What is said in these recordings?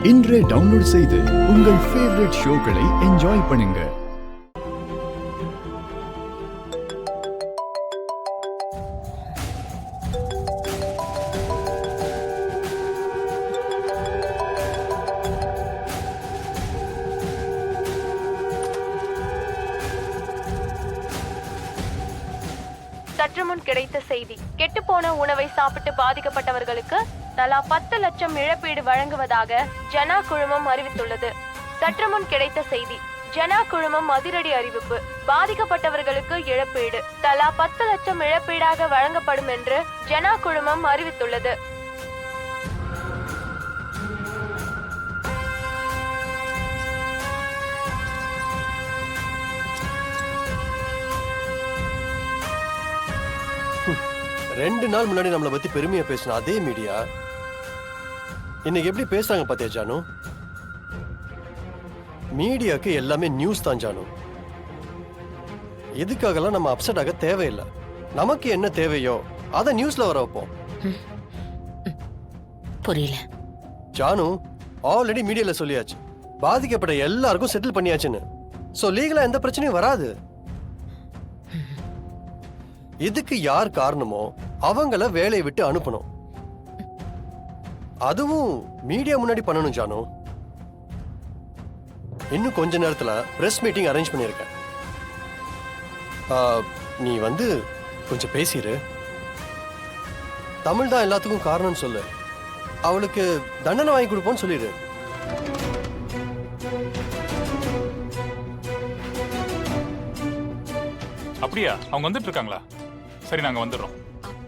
இன்றே டவுன்லோட் செய்து உங்கள் ஃபேவரட் ஷோக்களை என்ஜாய் பண்ணுங்க. சற்று முன் கிடைத்த செய்தி. கெட்டுப்போன உணவை சாப்பிட்டு பாதிக்கப்பட்டவர்களுக்கு தலா 10 லட்சம் இழப்பீடு வழங்குவதாக ஜனா குழுமம் அறிவித்துள்ளது. சற்று முன் கிடைத்த செய்தி. ஜனா குழுமம் அதிரடி அறிவிப்பு. பாதிக்கப்பட்டவர்களுக்கு இழப்பீடு தலா 10 லட்சம் இழப்பீடாக வழங்கப்படும் என்று ஜனா குழுமம் அறிவித்துள்ளது. ரெண்டு நாள் முன்னாடி நம்மளை பத்தி பெருமையா பேசின அதே மீடியா இன்னைக்கு எப்படி பேசுறாங்க பாத்தியா ஜானு? மீடியாக்கு எல்லாமே நியூஸ் தான் ஜானு. இதுக்காகலாம் நம்ம அப்செட் ஆக தேவையில்லை. நமக்கு என்ன தேவையோ அதை நியூஸ்ல வர வைப்போம். புரியல ஜானு, ஆல்ரெடி மீடியால சொல்லியாச்சு, பாதிக்கப்பட்ட எல்லாருக்கும் செட்டில் பண்ணியாச்சுன்னு. சோ லீகலா எந்த பிரச்சனையும் வராது. இதுக்கு யார் காரணமோ அவங்கள வேலையை விட்டு அனுப்பணும். அதுவும் மீடியா முன்னாடி பண்ணணும் ஜானு. இன்னும் கொஞ்ச நேரத்துல பிரஸ் மீட்டிங் அரேஞ்ச் பண்ணிருக்கேன். நீ வந்து கொஞ்சம் பேசிரு. தமிழ் தான் எல்லாத்துக்கும் காரணம்னு சொல்லு. அவளுக்கு தண்டனை வாங்கி கொடுப்போம்னு சொல்லிடு. அப்படியா? அவங்க வந்துட்டு இருக்காங்களா? சரி, நாங்க வந்துடுறோம்.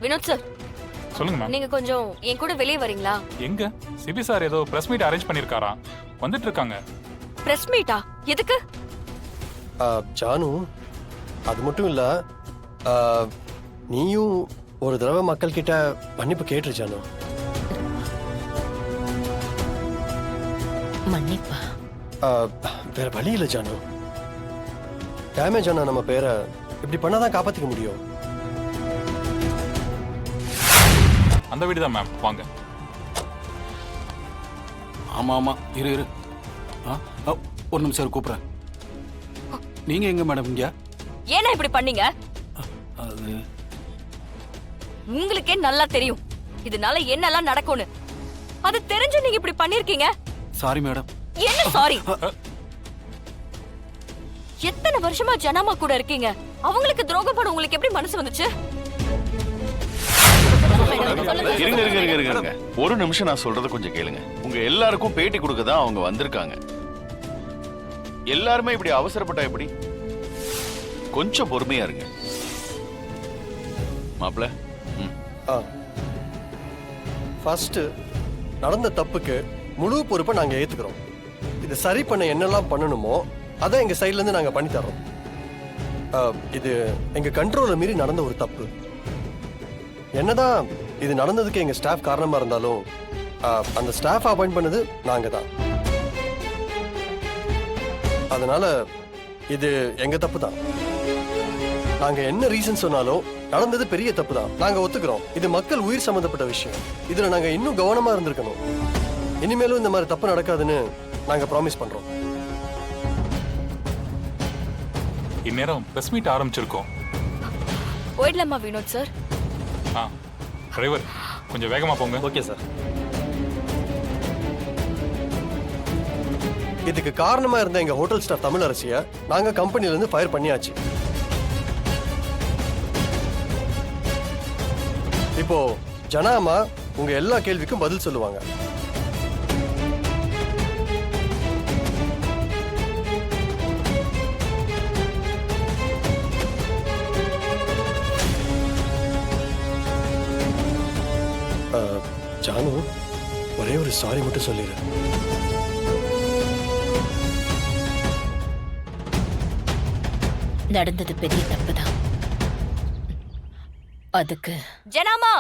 வினோத் சார், சொல்லுங்க மேம். நீங்க கொஞ்சம் என் கூட வெளியே வரீங்களா? எங்க? சிபி சார் ஏதோ பிரஸ் மீட் அரேஞ்ச் பண்ணிருக்காராம், வந்துட்டு இருக்காங்க. பிரஸ் மீட்டா? எதுக்கு? ஜானு, அது மட்டும் இல்ல, நீயும் ஒரு தடவை மக்கள் கிட்ட மன்னிப்பு கேட்டுரு ஜானு. மன்னிப்பா? வேற வழி இல்லை ஜானு. டேமேஜ் ஆனா நம்ம பேரை இப்படி பண்ணாதான் காப்பாத்திக்க முடியும். அந்த வீடு தான் மேம், வாங்க. ஆமா ஆமா, இரு இரு. ஒரு நிமிஷம் கூப்பிடுறேன். நீங்க எங்க மேடம்? இங்க ஏன்னா இப்படி பண்ணீங்க? அது உங்களுக்கே நல்லா தெரியும் இதனால என்னெல்லாம் நடக்கும்னு. அது தெரிஞ்சு நீங்க இப்படி பண்ணிருக்கீங்க. Sorry madam. என்ன சாரி? எத்தனை வருஷமா ஜனாமா கூட இருக்கீங்க, அவங்களுக்கு துரோகம் பண்ண உங்களுக்கு எப்படி மனசு வந்துச்சு? இருங்க இருங்க இருங்க இருங்க, ஒரு நிமிஷம் நான் சொல்றத கொஞ்சம் கேளுங்க. உங்க எல்லாருக்கும் பேட்டி கொடுக்க தான் அவங்க வந்திருக்காங்க. எல்லாருமே இப்படி அவசரப்பட்டா எப்படி? கொஞ்சம் பொறுமையா இருங்க மாப்ள. ஃபர்ஸ்ட், நடந்த தப்புக்கு முழு பொறுப்பை நாங்க ஏத்துக்கிறோம். இது சரி பண்ண என்னெல்லாம் பண்ணணுமோ அதை எங்க சைட்ல இருந்து நாங்க பண்ணி தர்றோம். இது எங்க கண்ட்ரோலை மீறி நடந்த ஒரு தப்பு. என்னதான் இது நடந்ததுக்கு எங்க ஸ்டாஃப் காரணமா இருந்தாலும் அந்த ஸ்டாஃப் அப்பாயிண்ட் பண்ணது நாங்க தான். அதனால இது எங்க தப்பு தான். நாங்க என்ன ரீசன் சொன்னாலும் நடந்தது பெரிய தப்பு தான், நாங்க ஒத்துக்கிறோம். இது மக்கள் உயிர் சம்பந்தப்பட்ட விஷயம். இதுல நாங்க இன்னும் கவனமா இருந்திருக்கணும். இனிமேலும் இந்த மாதிரி தப்பு நடக்காதுன்னு நாங்க ப்ராமிஸ் பண்றோம். இந்நேரம் பிரஸ் மீட் ஆரம்பிச்சிருக்கோம். போயிடலாமா வினோத் சார்? டிரைவர், கொஞ்சம் வேகமா போங்க. Okay sir. இதுக்கு காரணமா இருந்த எங்க ஹோட்டல் ஸ்டாஃப் தமிழரசிய நாங்க கம்பெனில இருந்து ஃபயர் பண்ணியாச்சு. இப்போ ஜனாமா உங்க எல்லா கேள்விக்கும் பதில் சொல்லுவாங்க. ஜானு, ஒரே ஒரு சாரி மட்டும் சொல்லிடு. நடந்தது பெரிய தப்புதான். அதுக்கு ஜனாமா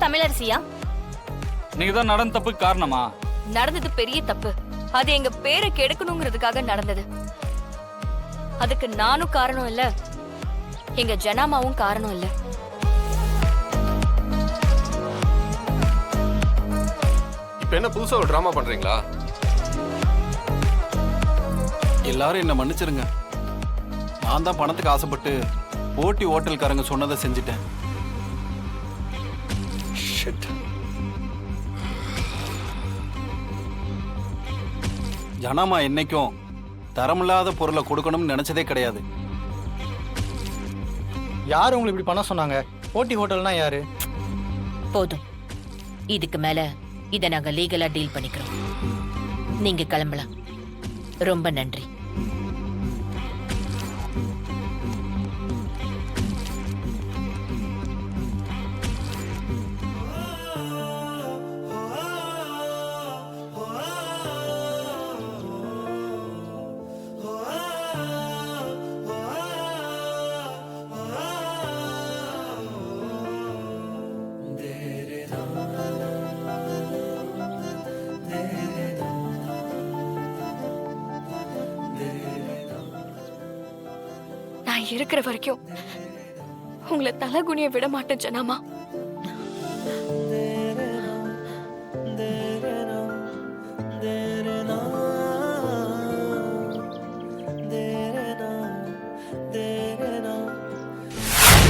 சமையலரசியா? நீங்க தான் நடந்த தப்புக்கு காரணமா? நடந்தது பெரிய தப்பு. அது எங்க பேரை கெடுக்கணுங்கிறதுக்காக நடந்தது. அதுக்கு நானும் காரணம் இல்ல, எங்க ஜனாமாவும் காரணம் இல்ல. இப்ப என்ன புதுசா ஒரு டிராமா பண்றீங்களா? எல்லாரும் என்ன மன்னிச்சிருங்க. நான் தான் பணத்துக்கு ஆசைப்பட்டு போட்டி ஹோட்டல்காரங்க சொன்னதை செஞ்சுட்டேன். Shit. ஜனாமா என்னைக்கும் தரமில்லாத பொருளை கொடுக்கணும்னு நினைச்சதே கிடையாது. யார் உங்களுக்கு இப்படி பண்ண சொன்னாங்க? போட்டி ஹோட்டல்னா யாரு? போதும், இதுக்கு மேல இத நாங்க லீகலா டீல் பண்ணிக்கிறோம். நீங்க கிளம்பலாம். ரொம்ப நன்றி. நான் இருக்கிற வரைக்கும் உங்களை தலகுனிய விட மாட்டேன் ஜனாமா.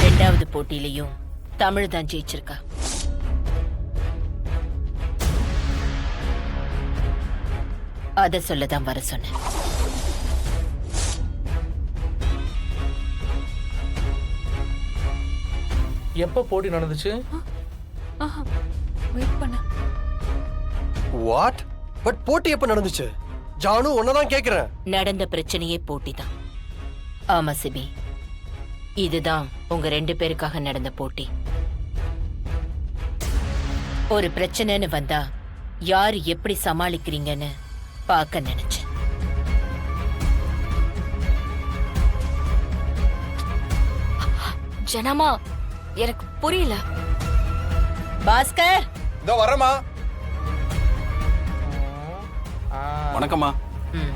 ரெண்டாவது போட்டியிலையும் தமிழ் தான் ஜெயிச்சிருக்கா. அத சொல்லதான் வர சொன்னேன். எப்ப போட்டி நடந்துச்சு? வெயிட் பண்ண. வாட்? பட் போட்டி எப்ப நடந்துச்சு? ஜானு உன்னதான் கேக்குறேன். நடந்த பிரச்சனையே போட்டி தான். ஆமா சிபி, இதுதான் உங்க 2 பேருக்காக நடந்த போட்டி. ஒரு பிரச்சனைன்னு வந்தா யார் எப்படி சமாளிக்கிறீங்கன்னு பார்க்க நினைச்சேன். ஜனாமா, எனக்கு புரியல. பாஸ்கர், இதோ வரமா. வணக்கம்மா. ம்.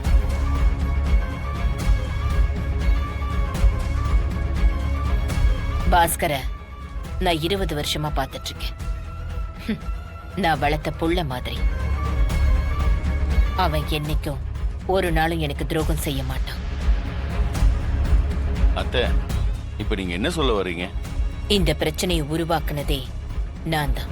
பாஸ்கர நான் 20 வருஷமா பார்த்துட்டு இருக்கேன். நான் வளர்த்த புள்ள மாதிரி. அவன் என்னைக்கும் ஒரு நாளும் எனக்கு துரோகம் செய்ய மாட்டான். அத்தை, இப்ப நீங்க என்ன சொல்ல வர்றீங்க? இந்த பிரச்சனையை உருவாக்குனதே நான் தான்.